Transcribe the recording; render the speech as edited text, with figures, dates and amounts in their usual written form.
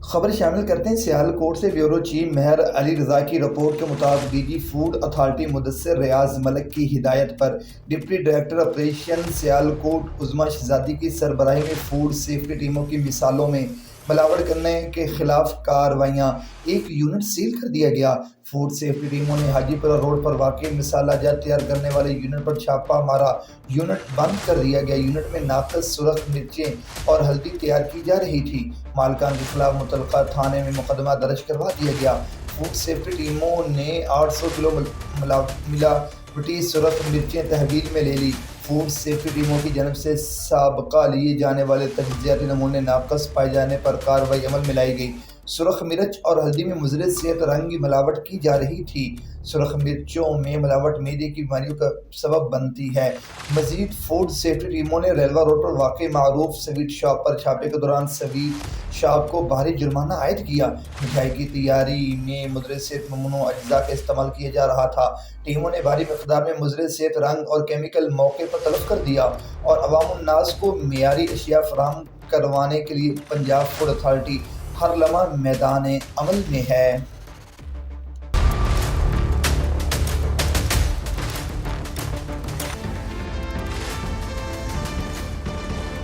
خبر شامل کرتے ہیں سیالکوٹ سے۔ بیورو چیف مہر علی رضا کی رپورٹ کے مطابق D G food authority Mudassar Riaz Malik کی ہدایت پر deputy director operation Sialkot Uzma Shahzadi کی سربراہی میں فوڈ سیفٹی ٹیموں کی مثالوں میں ملاوٹ کرنے کے خلاف کارروائیاں، ایک یونٹ سیل کر دیا گیا۔ فوڈ سیفٹی ٹیموں نے حاجی پورہ روڈ پر واقع مسالہ جات تیار کرنے والے یونٹ پر چھاپہ مارا، یونٹ بند کر دیا گیا۔ یونٹ میں ناقص سرخ مرچیں اور ہلدی تیار کی جا رہی تھی۔ مالکان کے خلاف متعلقہ تھانے میں مقدمہ درج کروا دیا گیا۔ فوڈ سیفٹی ٹیموں نے 800 کلو ملاوٹی سرخ مرچیں تحویل میں لے لی۔ فوڈ سیفٹی ٹیموں کی جانب سے سابقہ لیے جانے والے تجزیاتی نمونے ناقص پائے جانے پر کارروائی عمل میں لائی گئی۔ سرخ مرچ اور ہلدی میں مضر صحت رنگ ملاوٹ کی جا رہی تھی۔ سرخ مرچوں میں ملاوٹ معدے کی بیماریوں کا سبب بنتی ہے۔ مزید فوڈ سیفٹی ٹیموں نے ریلوے روڈ پر واقع معروف سویٹ شاپ پر چھاپے کے دوران سویٹ شاپ کو بھاری جرمانہ عائد کیا۔ مٹھائی کی تیاری میں مضر صحت ممنوع اجزاء کا استعمال کیا جا رہا تھا۔ ٹیموں نے بھاری مقدار میں مضر صحت رنگ اور کیمیکل موقع پر تلف کر دیا اور عوام الناس کو معیاری اشیاء فراہم کروانے کے لیے پنجاب فوڈ اتھارٹی ہر لمحہ میدان عمل میں ہے۔